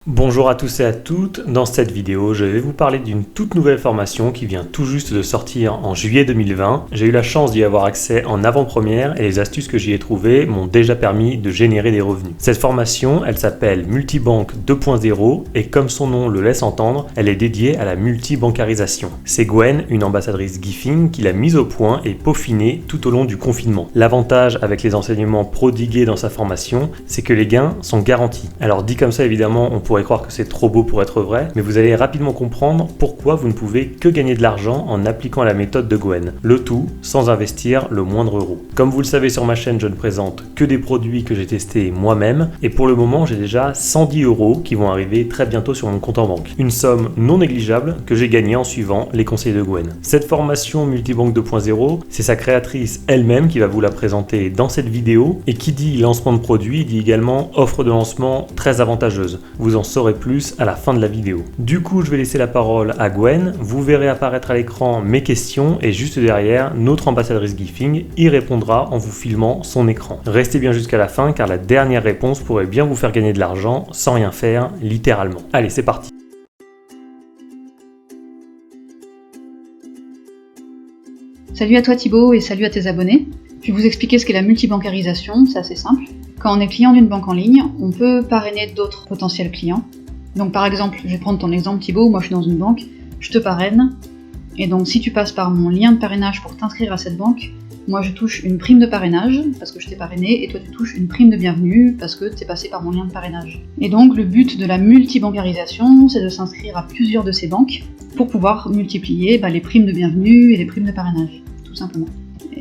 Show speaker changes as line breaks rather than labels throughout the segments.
Bonjour à tous et à toutes, dans cette vidéo je vais vous parler d'une toute nouvelle formation qui vient tout juste de sortir en juillet 2020. J'ai eu la chance d'y avoir accès en avant-première et les astuces que j'y ai trouvées m'ont déjà permis de générer des revenus. Cette formation, elle s'appelle Multibank 2.0 et comme son nom le laisse entendre, elle est dédiée à la multibancarisation. C'est Gwen, une ambassadrice Gifing, qui l'a mise au point et peaufinée tout au long du confinement. L'avantage avec les enseignements prodigués dans sa formation, c'est que les gains sont garantis. Alors dit comme ça évidemment, on pourrait croire que c'est trop beau pour être vrai, mais vous allez rapidement comprendre pourquoi vous ne pouvez que gagner de l'argent en appliquant la méthode de Gwen. Le tout sans investir le moindre euro. Comme vous le savez sur ma chaîne, je ne présente que des produits que j'ai testés moi-même, et pour le moment j'ai déjà 110 € qui vont arriver très bientôt sur mon compte en banque. Une somme non négligeable que j'ai gagnée en suivant les conseils de Gwen. Cette formation Multibank 2.0, c'est sa créatrice elle-même qui va vous la présenter dans cette vidéo, et qui dit lancement de produit dit également offre de lancement très avantageuse. Vous en saurez plus à la fin de la vidéo. Du coup, je vais laisser la parole à Gwen. Vous verrez apparaître à l'écran mes questions et juste derrière, notre ambassadrice Gifing y répondra en vous filmant son écran. Restez bien jusqu'à la fin car la dernière réponse pourrait bien vous faire gagner de l'argent sans rien faire, littéralement. Allez, c'est parti.
Salut à toi Thibaut et salut à tes abonnés. Je vais vous expliquer ce qu'est la multibancarisation, c'est assez simple. Quand on est client d'une banque en ligne, on peut parrainer d'autres potentiels clients. Donc par exemple, je vais prendre ton exemple Thibaut, moi je suis dans une banque, je te parraine, et donc si tu passes par mon lien de parrainage pour t'inscrire à cette banque, moi je touche une prime de parrainage, parce que je t'ai parrainé, et toi tu touches une prime de bienvenue, parce que tu es passé par mon lien de parrainage. Et donc le but de la multibancarisation, c'est de s'inscrire à plusieurs de ces banques, pour pouvoir multiplier les primes de bienvenue et les primes de parrainage, tout simplement.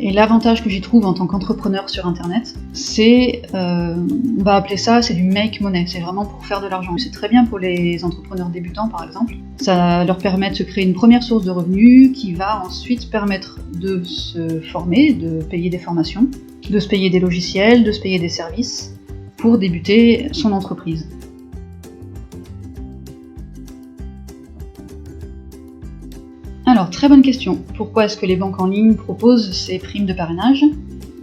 Et l'avantage que j'y trouve en tant qu'entrepreneur sur internet, c'est, on va appeler ça, c'est du make money, c'est vraiment pour faire de l'argent. C'est très bien pour les entrepreneurs débutants par exemple, ça leur permet de se créer une première source de revenus qui va ensuite permettre de se former, de payer des formations, de se payer des logiciels, de se payer des services pour débuter son entreprise. Alors, très bonne question. Pourquoi est-ce que les banques en ligne proposent ces primes de parrainage ?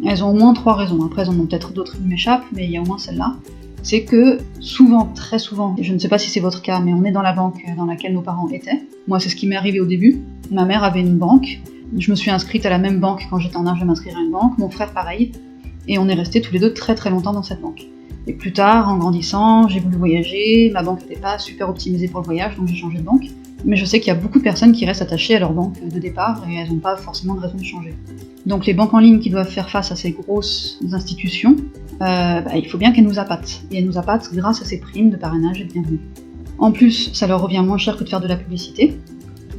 Elles ont au moins 3 raisons. Après, elles en ont peut-être d'autres qui m'échappent, mais il y a au moins celle-là. C'est que souvent, très souvent, et je ne sais pas si c'est votre cas, mais on est dans la banque dans laquelle nos parents étaient. Moi, c'est ce qui m'est arrivé au début. Ma mère avait une banque. Je me suis inscrite à la même banque quand j'étais en âge de m'inscrire à une banque. Mon frère, pareil. Et on est restés tous les deux très très longtemps dans cette banque. Et plus tard, en grandissant, j'ai voulu voyager. Ma banque n'était pas super optimisée pour le voyage, donc j'ai changé de banque. Mais je sais qu'il y a beaucoup de personnes qui restent attachées à leur banque de départ et elles n'ont pas forcément de raison de changer. Donc les banques en ligne qui doivent faire face à ces grosses institutions, il faut bien qu'elles nous appâtent. Et elles nous appâtent grâce à ces primes de parrainage et de bienvenue. En plus, ça leur revient moins cher que de faire de la publicité.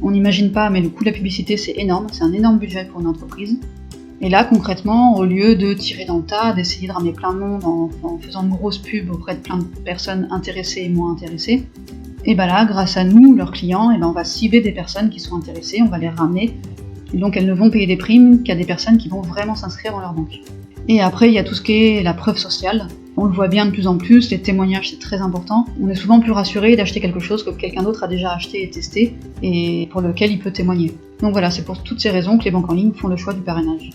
On n'imagine pas, mais le coût de la publicité c'est énorme, c'est un énorme budget pour une entreprise. Et là, concrètement, au lieu de tirer dans le tas, d'essayer de ramener plein de monde en faisant une grosse pub auprès de plein de personnes intéressées et moins intéressées, et là, grâce à nous, leurs clients, on va cibler des personnes qui sont intéressées, on va les ramener. Et donc elles ne vont payer des primes qu'à des personnes qui vont vraiment s'inscrire dans leur banque. Et après, il y a tout ce qui est la preuve sociale. On le voit bien de plus en plus, les témoignages c'est très important. On est souvent plus rassuré d'acheter quelque chose que quelqu'un d'autre a déjà acheté et testé, et pour lequel il peut témoigner. Donc voilà, c'est pour toutes ces raisons que les banques en ligne font le choix du parrainage.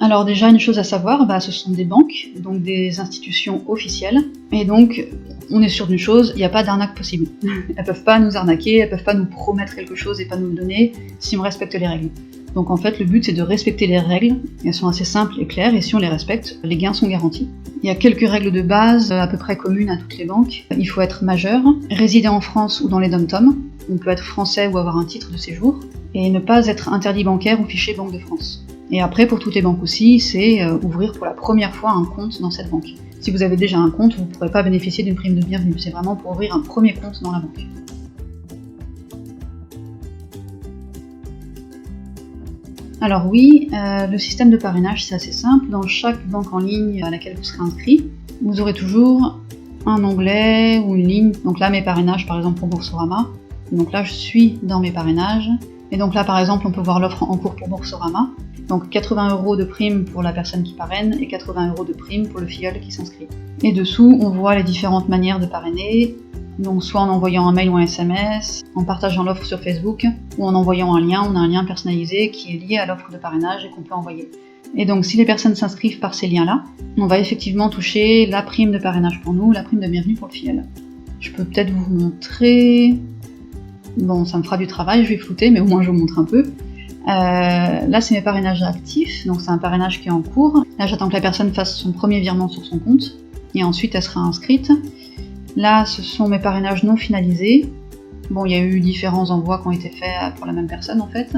Alors déjà, une chose à savoir, ce sont des banques, donc des institutions officielles, et donc on est sûr d'une chose, il n'y a pas d'arnaque possible. Elles peuvent pas nous arnaquer, elles peuvent pas nous promettre quelque chose et pas nous le donner si on respecte les règles. Donc en fait, le but c'est de respecter les règles, elles sont assez simples et claires, et si on les respecte, les gains sont garantis. Il y a quelques règles de base à peu près communes à toutes les banques. Il faut être majeur, résider en France ou dans les dom-toms, on peut être français ou avoir un titre de séjour, et ne pas être interdit bancaire ou fiché Banque de France. Et après, pour toutes les banques aussi, c'est ouvrir pour la première fois un compte dans cette banque. Si vous avez déjà un compte, vous ne pourrez pas bénéficier d'une prime de bienvenue. C'est vraiment pour ouvrir un premier compte dans la banque. Alors oui, le système de parrainage, c'est assez simple. Dans chaque banque en ligne à laquelle vous serez inscrit, vous aurez toujours un onglet ou une ligne. Donc là, mes parrainages, par exemple, pour Boursorama. Donc là, je suis dans mes parrainages. Et donc là, par exemple, on peut voir l'offre en cours pour Boursorama. Donc 80 € de prime pour la personne qui parraine et 80 € de prime pour le filleul qui s'inscrit. Et dessous, on voit les différentes manières de parrainer, donc soit en envoyant un mail ou un SMS, en partageant l'offre sur Facebook, ou en envoyant un lien, on a un lien personnalisé qui est lié à l'offre de parrainage et qu'on peut envoyer. Et donc si les personnes s'inscrivent par ces liens-là, on va effectivement toucher la prime de parrainage pour nous, la prime de bienvenue pour le filleul. Je peux peut-être vous montrer... Bon, ça me fera du travail, je vais flouter, mais au moins je vous montre un peu. Là, c'est mes parrainages actifs, donc c'est un parrainage qui est en cours. Là, j'attends que la personne fasse son premier virement sur son compte, et ensuite elle sera inscrite. Là, ce sont mes parrainages non finalisés. Bon, il y a eu différents envois qui ont été faits pour la même personne, en fait.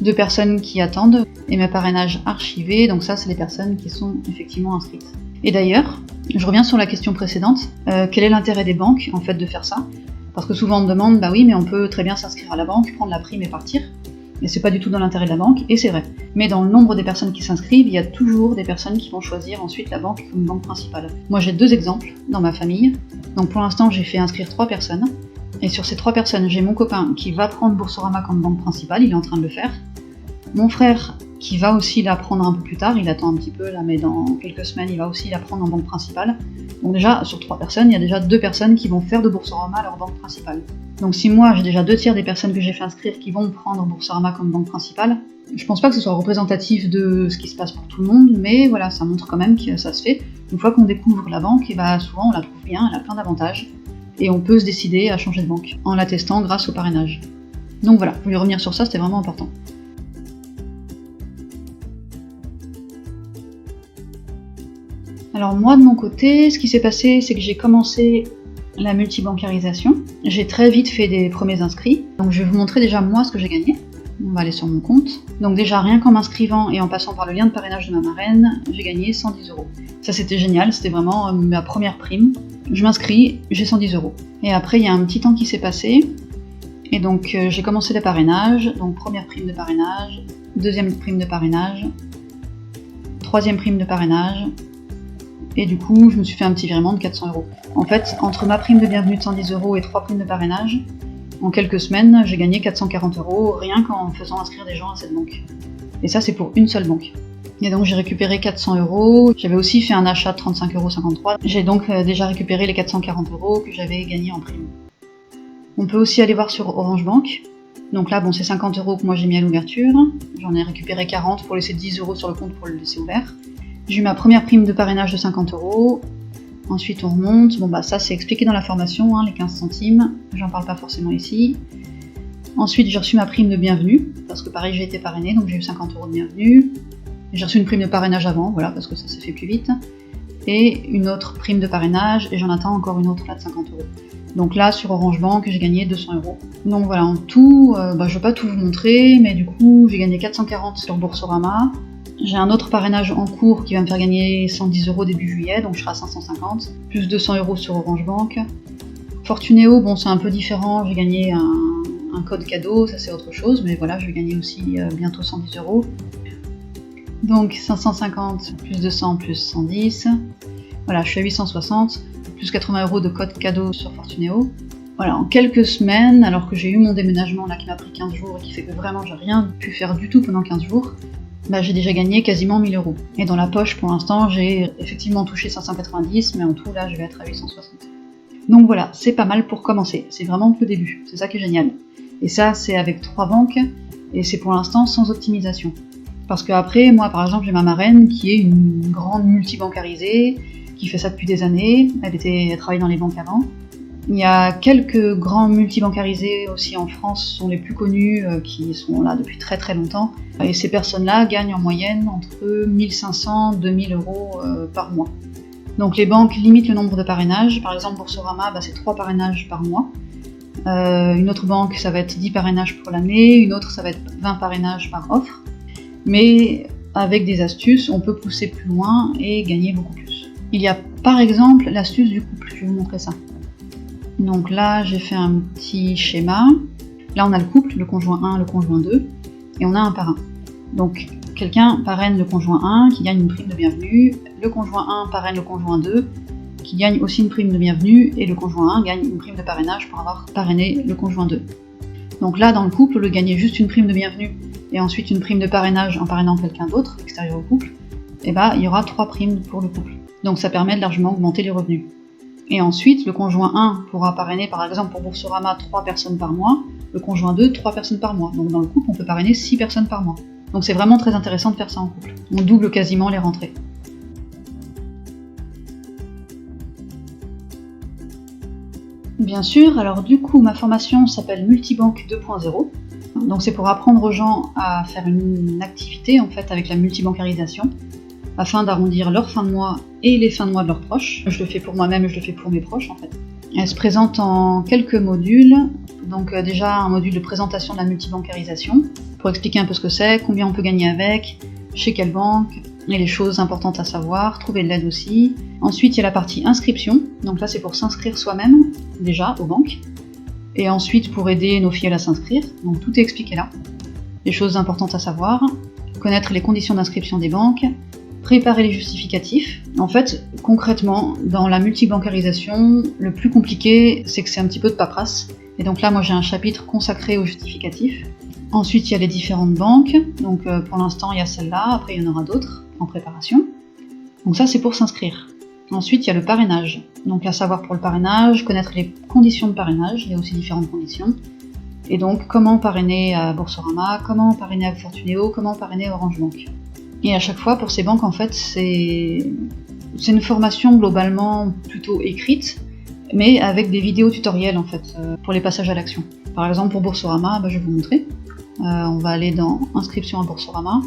2 personnes qui attendent, et mes parrainages archivés, donc ça, c'est les personnes qui sont effectivement inscrites. Et d'ailleurs, je reviens sur la question précédente, quel est l'intérêt des banques, en fait, de faire ça? Parce que souvent on me demande, bah oui, mais on peut très bien s'inscrire à la banque, prendre la prime et partir. Et c'est pas du tout dans l'intérêt de la banque, et c'est vrai. Mais dans le nombre des personnes qui s'inscrivent, il y a toujours des personnes qui vont choisir ensuite la banque comme banque principale. Moi j'ai 2 exemples dans ma famille. Donc pour l'instant j'ai fait inscrire 3 personnes. Et sur ces 3 personnes, j'ai mon copain qui va prendre Boursorama comme banque principale, il est en train de le faire. Mon frère qui va aussi la prendre un peu plus tard, il attend un petit peu là, mais dans quelques semaines il va aussi la prendre en banque principale. Donc déjà, sur 3 personnes, il y a déjà 2 personnes qui vont faire de Boursorama leur banque principale. Donc si moi j'ai déjà 2/3 des personnes que j'ai fait inscrire qui vont prendre Boursorama comme banque principale, je pense pas que ce soit représentatif de ce qui se passe pour tout le monde, mais voilà, ça montre quand même que ça se fait. Une fois qu'on découvre la banque, et bah souvent on la trouve bien, elle a plein d'avantages, et on peut se décider à changer de banque, en la testant grâce au parrainage. Donc voilà, je voulais revenir sur ça, c'était vraiment important. Alors moi de mon côté, ce qui s'est passé, c'est que j'ai commencé la multibancarisation. J'ai très vite fait des premiers inscrits, donc je vais vous montrer déjà moi ce que j'ai gagné. On va aller sur mon compte. Donc déjà rien qu'en m'inscrivant et en passant par le lien de parrainage de ma marraine, j'ai gagné 110 €. Ça c'était génial, c'était vraiment ma première prime. Je m'inscris, j'ai 110 €. Et après il y a un petit temps qui s'est passé, et donc j'ai commencé les parrainages, donc première prime de parrainage, deuxième prime de parrainage, troisième prime de parrainage, et du coup je me suis fait un petit virement de 400 €. En fait, entre ma prime de bienvenue de 110 € et 3 primes de parrainage, en quelques semaines, j'ai gagné 440 € rien qu'en faisant inscrire des gens à cette banque. Et ça, c'est pour une seule banque. Et donc j'ai récupéré 400 €, j'avais aussi fait un achat de 35,53 €, j'ai donc déjà récupéré les 440 € que j'avais gagnés en prime. On peut aussi aller voir sur Orange Bank. Donc là, bon, c'est 50 € que moi j'ai mis à l'ouverture, j'en ai récupéré 40 pour laisser 10 € sur le compte pour le laisser ouvert. J'ai eu ma première prime de parrainage de 50 €. Ensuite on remonte, bon bah ça c'est expliqué dans la formation, hein, les 15 centimes, j'en parle pas forcément ici. Ensuite j'ai reçu ma prime de bienvenue, parce que pareil j'ai été parrainée, donc j'ai eu 50 € de bienvenue. J'ai reçu une prime de parrainage avant, voilà, parce que ça s'est fait plus vite. Et une autre prime de parrainage, et j'en attends encore une autre là de 50 €. Donc là sur Orange Bank j'ai gagné 200 €. Donc voilà, en tout, je vais pas tout vous montrer, mais du coup j'ai gagné 440 sur Boursorama. J'ai un autre parrainage en cours qui va me faire gagner 110 € début juillet, donc je serai à 550, plus 200 € sur Orange Bank. Fortunéo, bon c'est un peu différent, j'ai gagné un code cadeau, ça c'est autre chose, mais voilà, je vais gagner aussi bientôt 110 €. Donc 550 plus 200 plus 110, voilà, je suis à 860, plus 80 € de code cadeau sur Fortunéo. Voilà, en quelques semaines, alors que j'ai eu mon déménagement là qui m'a pris 15 jours et qui fait que vraiment j'ai rien pu faire du tout pendant 15 jours, j'ai déjà gagné quasiment 1000 €. Et dans la poche, pour l'instant, j'ai effectivement touché 590, mais en tout, là, je vais être à 860. Donc voilà, c'est pas mal pour commencer. C'est vraiment le début. C'est ça qui est génial. Et ça, c'est avec 3 banques, et c'est pour l'instant sans optimisation. Parce qu'après, moi, par exemple, j'ai ma marraine qui est une grande multibancarisée, qui fait ça depuis des années. Elle travaille dans les banques avant. Il y a quelques grands multibancarisés aussi en France, sont les plus connus, qui sont là depuis très très longtemps. Et ces personnes-là gagnent en moyenne entre 1500 et 2000 € par mois. Donc les banques limitent le nombre de parrainages. Par exemple, Boursorama, c'est 3 parrainages par mois. Une autre banque, ça va être 10 parrainages pour l'année. Une autre, ça va être 20 parrainages par offre. Mais avec des astuces, on peut pousser plus loin et gagner beaucoup plus. Il y a par exemple l'astuce du couple. Je vais vous montrer ça. Donc là, j'ai fait un petit schéma. Là, on a le couple, le conjoint 1, le conjoint 2, et on a un parrain. Donc, quelqu'un parraine le conjoint 1, qui gagne une prime de bienvenue, le conjoint 1 parraine le conjoint 2, qui gagne aussi une prime de bienvenue, et le conjoint 1 gagne une prime de parrainage pour avoir parrainé le conjoint 2. Donc là, dans le couple, au lieu de gagner juste une prime de bienvenue, et ensuite une prime de parrainage en parrainant quelqu'un d'autre, extérieur au couple, il y aura 3 primes pour le couple. Donc ça permet de largement augmenter les revenus. Et ensuite, le conjoint 1 pourra parrainer, par exemple pour Boursorama, 3 personnes par mois, le conjoint 2, 3 personnes par mois. Donc dans le couple, on peut parrainer 6 personnes par mois. Donc c'est vraiment très intéressant de faire ça en couple. On double quasiment les rentrées. Bien sûr, alors du coup ma formation s'appelle Multibanque 2.0. Donc c'est pour apprendre aux gens à faire une activité en fait avec la multibancarisation, afin d'arrondir leurs fins de mois et les fins de mois de leurs proches. Je le fais pour moi-même et je le fais pour mes proches en fait. Elle se présente en quelques modules. Donc déjà un module de présentation de la multibancarisation, pour expliquer un peu ce que c'est, combien on peut gagner avec, chez quelle banque, et les choses importantes à savoir, trouver de l'aide aussi. Ensuite il y a la partie inscription, donc là c'est pour s'inscrire soi-même, déjà aux banques. Et ensuite pour aider nos filles à s'inscrire, donc tout est expliqué là. Les choses importantes à savoir, connaître les conditions d'inscription des banques, préparer les justificatifs. En fait, concrètement, dans la multibancarisation, le plus compliqué, c'est que c'est un petit peu de paperasse. Et donc là, moi j'ai un chapitre consacré aux justificatifs. Ensuite, il y a les différentes banques. Donc pour l'instant, il y a celle-là, après il y en aura d'autres en préparation. Donc ça, c'est pour s'inscrire. Ensuite, il y a le parrainage. Donc à savoir pour le parrainage, connaître les conditions de parrainage, il y a aussi différentes conditions. Et donc comment parrainer à Boursorama, comment parrainer à Fortunéo, comment parrainer à Orange Bank. Et à chaque fois, pour ces banques, en fait, c'est une formation globalement plutôt écrite, mais avec des vidéos tutoriels, en fait, pour les passages à l'action. Par exemple, pour Boursorama, je vais vous montrer. On va aller dans Inscription à Boursorama.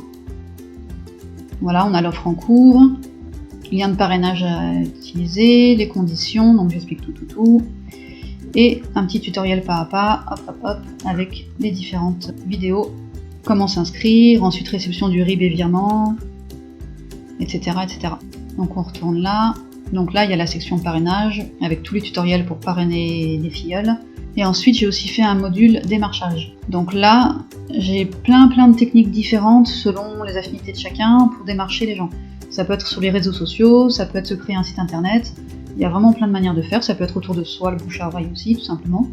Voilà, on a l'offre en cours, lien de parrainage à utiliser, les conditions, donc j'explique tout. Et un petit tutoriel pas à pas, hop, avec les différentes vidéos. Comment s'inscrire, ensuite réception du RIB et virement, etc. Donc on retourne là. Donc là, il y a la section parrainage, avec tous les tutoriels pour parrainer les filleuls. Et ensuite, j'ai aussi fait un module démarchage. Donc là, j'ai plein de techniques différentes selon les affinités de chacun pour démarcher les gens. Ça peut être sur les réseaux sociaux, ça peut être se créer un site internet. Il y a vraiment plein de manières de faire. Ça peut être autour de soi, le bouche à oreille aussi, tout simplement.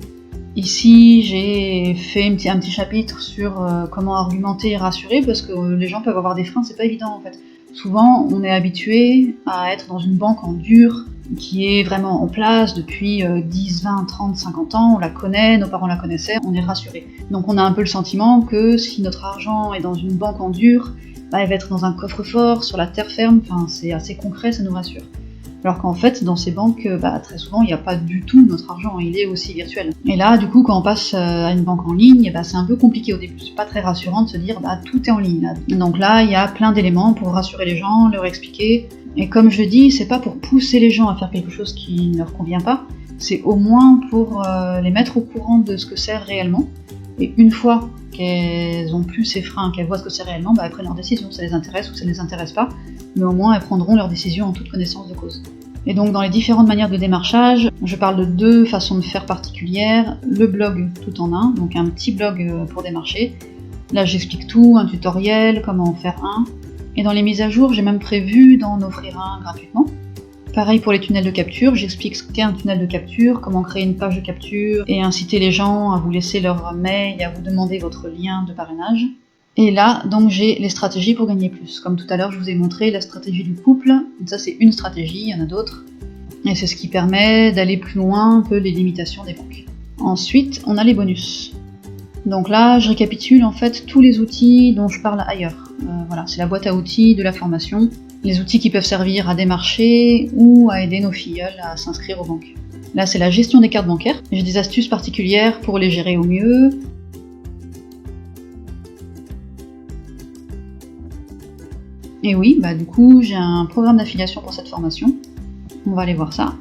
Ici, j'ai fait un petit chapitre sur comment argumenter et rassurer, parce que les gens peuvent avoir des freins, c'est pas évident en fait. Souvent, on est habitué à être dans une banque en dur, qui est vraiment en place depuis 10, 20, 30, 50 ans, on la connaît, nos parents la connaissaient, on est rassuré. Donc on a un peu le sentiment que si notre argent est dans une banque en dur, elle va être dans un coffre-fort, sur la terre ferme, enfin c'est assez concret, ça nous rassure. Alors qu'en fait, dans ces banques, très souvent, il n'y a pas du tout notre argent, il est aussi virtuel. Et là, du coup, quand on passe à une banque en ligne, c'est un peu compliqué au début, c'est pas très rassurant de se dire tout est en ligne. Là. Donc là, il y a plein d'éléments pour rassurer les gens, leur expliquer. Et comme je dis, c'est pas pour pousser les gens à faire quelque chose qui ne leur convient pas, c'est au moins pour les mettre au courant de ce que c'est réellement. Et une fois qu'elles ont plus ces freins, qu'elles voient ce que c'est réellement, elles prennent leur décision, ça les intéresse ou ça ne les intéresse pas, mais au moins elles prendront leur décision en toute connaissance de cause. Et donc dans les différentes manières de démarchage, je parle de 2 façons de faire particulières, le blog tout en un, donc un petit blog pour démarcher. Là j'explique tout, un tutoriel, comment en faire un, et dans les mises à jour, j'ai même prévu d'en offrir un gratuitement. Pareil pour les tunnels de capture, j'explique ce qu'est un tunnel de capture, comment créer une page de capture et inciter les gens à vous laisser leur mail et à vous demander votre lien de parrainage. Et là, donc j'ai les stratégies pour gagner plus. Comme tout à l'heure, je vous ai montré la stratégie du couple. Ça, c'est une stratégie, il y en a d'autres. Et c'est ce qui permet d'aller plus loin un peu les limitations des banques. Ensuite, on a les bonus. Donc là, je récapitule en fait tous les outils dont je parle ailleurs. Voilà, c'est la boîte à outils de la formation. Les outils qui peuvent servir à démarcher ou à aider nos filleuls à s'inscrire aux banques. Là, c'est la gestion des cartes bancaires. J'ai des astuces particulières pour les gérer au mieux. Et oui, du coup, j'ai un programme d'affiliation pour cette formation. On va aller voir ça.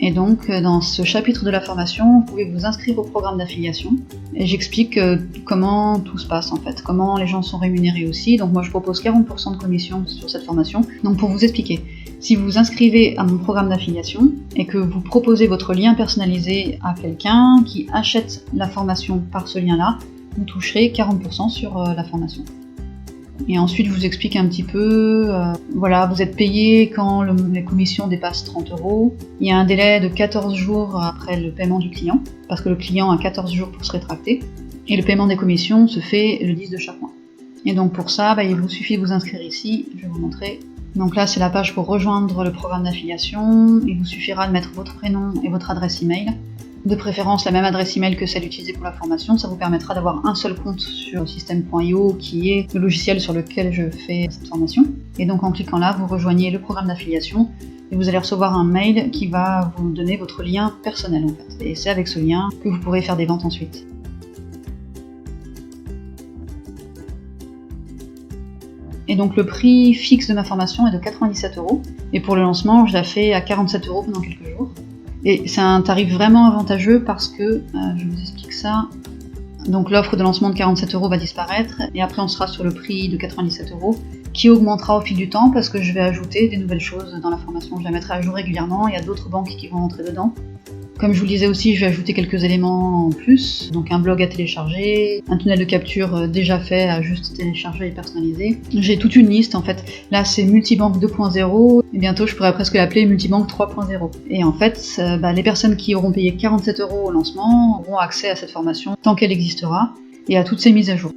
Et donc, dans ce chapitre de la formation, vous pouvez vous inscrire au programme d'affiliation. Et j'explique comment tout se passe en fait, comment les gens sont rémunérés aussi. Donc moi, je propose 40% de commission sur cette formation. Donc pour vous expliquer, si vous vous inscrivez à mon programme d'affiliation et que vous proposez votre lien personnalisé à quelqu'un qui achète la formation par ce lien-là, vous toucherez 40% sur la formation. Et ensuite, je vous explique un petit peu, voilà, vous êtes payé quand les commissions dépassent 30 €. Il y a un délai de 14 jours après le paiement du client, parce que le client a 14 jours pour se rétracter. Et le paiement des commissions se fait le 10 de chaque mois. Et donc pour ça, il vous suffit de vous inscrire ici, je vais vous montrer. Donc là, c'est la page pour rejoindre le programme d'affiliation. Il vous suffira de mettre votre prénom et votre adresse email. De préférence la même adresse email que celle utilisée pour la formation, ça vous permettra d'avoir un seul compte sur system.io qui est le logiciel sur lequel je fais cette formation. Et donc en cliquant là, vous rejoignez le programme d'affiliation et vous allez recevoir un mail qui va vous donner votre lien personnel en fait. Et c'est avec ce lien que vous pourrez faire des ventes ensuite. Et donc le prix fixe de ma formation est de 97 €. Et pour le lancement, je la fais à 47 € pendant quelques jours. Et c'est un tarif vraiment avantageux parce que, je vous explique ça, donc l'offre de lancement de 47 € va disparaître et après on sera sur le prix de 97 € qui augmentera au fil du temps parce que je vais ajouter des nouvelles choses dans la formation. Je la mettrai à jour régulièrement, il y a d'autres banques qui vont rentrer dedans. Comme je vous le disais aussi, je vais ajouter quelques éléments en plus, donc un blog à télécharger, un tunnel de capture déjà fait à juste télécharger et personnaliser. J'ai toute une liste en fait, là c'est Multibank 2.0 et bientôt je pourrais presque l'appeler Multibank 3.0. Et en fait, les personnes qui auront payé 47 € au lancement auront accès à cette formation tant qu'elle existera et à toutes ces mises à jour.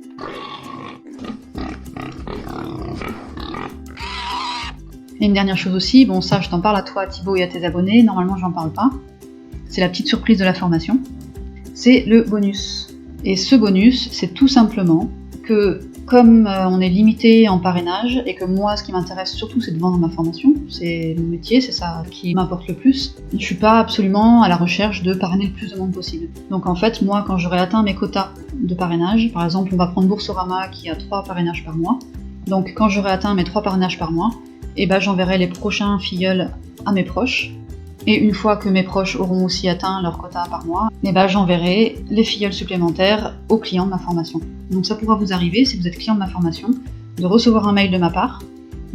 Et une dernière chose aussi, bon ça je t'en parle à toi Thibaut et à tes abonnés, normalement j'en parle pas. C'est la petite surprise de la formation, c'est le bonus. Et ce bonus, c'est tout simplement que comme on est limité en parrainage et que moi ce qui m'intéresse surtout c'est de vendre ma formation, c'est mon métier, c'est ça qui m'importe le plus, je suis pas absolument à la recherche de parrainer le plus de monde possible. Donc en fait moi quand j'aurai atteint mes quotas de parrainage, par exemple on va prendre Boursorama qui a 3 parrainages par mois, donc quand j'aurai atteint mes 3 parrainages par mois, j'enverrai les prochains filleuls à mes proches. Et une fois que mes proches auront aussi atteint leur quota par mois, j'enverrai les filleuls supplémentaires aux clients de ma formation. Donc ça pourra vous arriver, si vous êtes client de ma formation, de recevoir un mail de ma part,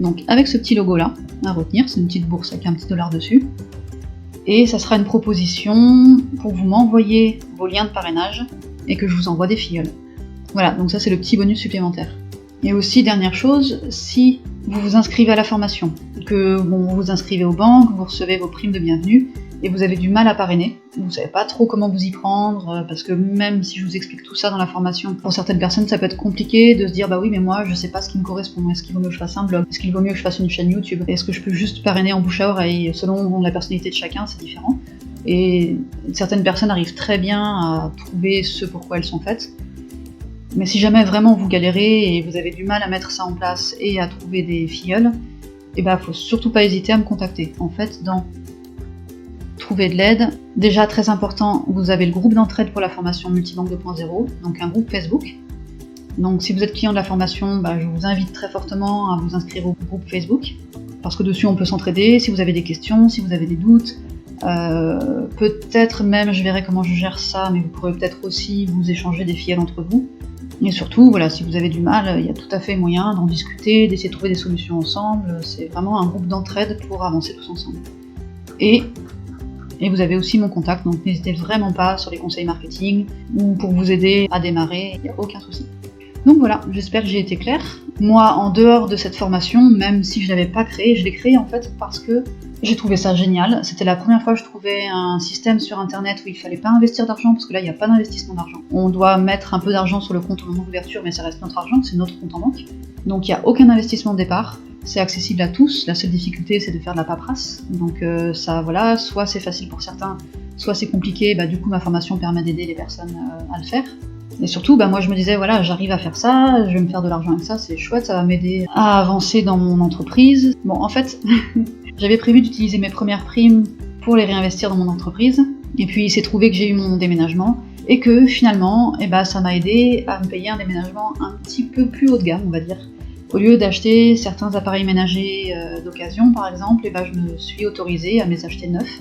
donc avec ce petit logo là, à retenir, c'est une petite bourse avec un petit $, dessus, et ça sera une proposition pour vous m'envoyer vos liens de parrainage et que je vous envoie des filleuls. Voilà, donc ça c'est le petit bonus supplémentaire. Et aussi, dernière chose, si vous vous inscrivez à la formation, que vous vous inscrivez aux banques, vous recevez vos primes de bienvenue, et vous avez du mal à parrainer, vous ne savez pas trop comment vous y prendre, parce que même si je vous explique tout ça dans la formation, pour certaines personnes ça peut être compliqué de se dire bah oui mais moi je sais pas ce qui me correspond, est-ce qu'il vaut mieux que je fasse un blog, est-ce qu'il vaut mieux que je fasse une chaîne YouTube, est-ce que je peux juste parrainer en bouche à oreille, selon la personnalité de chacun c'est différent, et certaines personnes arrivent très bien à trouver ce pourquoi elles sont faites. Mais si jamais vraiment vous galérez et vous avez du mal à mettre ça en place et à trouver des filleuls, faut surtout pas hésiter à me contacter. En fait, dans trouver de l'aide, déjà très important, vous avez le groupe d'entraide pour la formation Multibank 2.0, donc un groupe Facebook. Donc si vous êtes client de la formation, je vous invite très fortement à vous inscrire au groupe Facebook, parce que dessus on peut s'entraider, si vous avez des questions, si vous avez des doutes, peut-être même, je verrai comment je gère ça, mais vous pourrez peut-être aussi vous échanger des filleuls entre vous. Et surtout, voilà, si vous avez du mal, il y a tout à fait moyen d'en discuter, d'essayer de trouver des solutions ensemble. C'est vraiment un groupe d'entraide pour avancer tous ensemble. Et vous avez aussi mon contact, donc n'hésitez vraiment pas sur les conseils marketing ou pour vous aider à démarrer, il n'y a aucun souci. Donc voilà, j'espère que j'ai été claire. Moi, en dehors de cette formation, même si je ne l'avais pas créée, je l'ai créée en fait parce que j'ai trouvé ça génial. C'était la première fois que je trouvais un système sur internet où il fallait pas investir d'argent, parce que là il n'y a pas d'investissement d'argent. On doit mettre un peu d'argent sur le compte au moment d'ouverture, mais ça reste notre argent, c'est notre compte en banque. Donc il n'y a aucun investissement de départ, c'est accessible à tous, la seule difficulté c'est de faire de la paperasse. Donc ça voilà, soit c'est facile pour certains, soit c'est compliqué, du coup ma formation permet d'aider les personnes à le faire. Et surtout, moi je me disais, voilà, j'arrive à faire ça, je vais me faire de l'argent avec ça, c'est chouette, ça va m'aider à avancer dans mon entreprise. Bon, en fait, j'avais prévu d'utiliser mes premières primes pour les réinvestir dans mon entreprise, et puis il s'est trouvé que j'ai eu mon déménagement, et que finalement, ça m'a aidé à me payer un déménagement un petit peu plus haut de gamme, on va dire. Au lieu d'acheter certains appareils ménagers d'occasion, par exemple, je me suis autorisée à me les acheter neufs.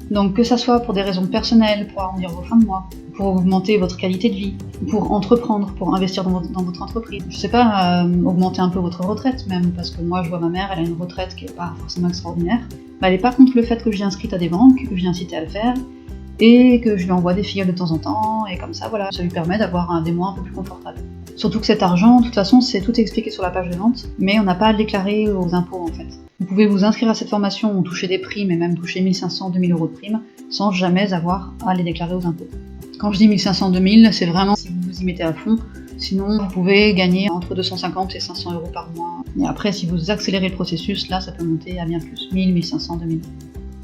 Donc que ça soit pour des raisons personnelles, pour arrondir vos fins de mois, pour augmenter votre qualité de vie, pour entreprendre, pour investir dans votre entreprise. Je sais pas, augmenter un peu votre retraite même, parce que moi je vois ma mère, elle a une retraite qui est pas forcément extraordinaire. Elle est pas contre le fait que je l'ai inscrite à des banques, que je l'ai incité à le faire, et que je lui envoie des filleuls de temps en temps, et comme ça voilà, ça lui permet d'avoir des mois un peu plus confortables. Surtout que cet argent, de toute façon, c'est tout expliqué sur la page de vente, mais on n'a pas à le déclarer aux impôts en fait. Vous pouvez vous inscrire à cette formation ou toucher des primes et même toucher 1500, 2000 € de primes sans jamais avoir à les déclarer aux impôts. Quand je dis 1500, 2000, c'est vraiment si vous vous y mettez à fond. Sinon, vous pouvez gagner entre 250 et 500 € par mois. Et après, si vous accélérez le processus, là, ça peut monter à bien plus. 1000, 1500, 2000.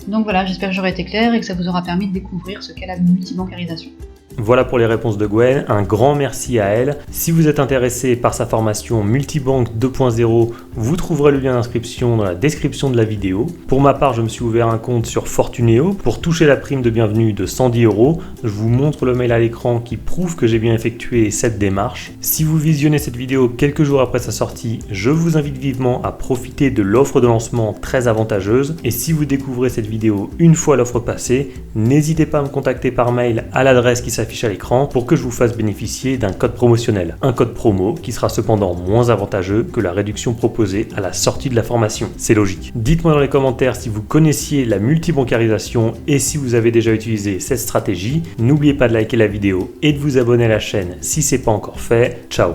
Donc voilà, j'espère que j'aurai été clair et que ça vous aura permis de découvrir ce qu'est la multibancarisation.
Voilà pour les réponses de Gwen, un grand merci à elle. Si vous êtes intéressé par sa formation Multibank 2.0, vous trouverez le lien d'inscription dans la description de la vidéo. Pour ma part, je me suis ouvert un compte sur Fortuneo pour toucher la prime de bienvenue de 110 €. Je vous montre le mail à l'écran qui prouve que j'ai bien effectué cette démarche. Si vous visionnez cette vidéo quelques jours après sa sortie, je vous invite vivement à profiter de l'offre de lancement très avantageuse. Et si vous découvrez cette vidéo une fois l'offre passée, n'hésitez pas à me contacter par mail à l'adresse qui s'affiche à l'écran pour que je vous fasse bénéficier d'un code promotionnel. Un code promo qui sera cependant moins avantageux que la réduction proposée à la sortie de la formation. C'est logique. Dites-moi dans les commentaires si vous connaissiez la multibancarisation et si vous avez déjà utilisé cette stratégie. N'oubliez pas de liker la vidéo et de vous abonner à la chaîne si ce n'est pas encore fait. Ciao!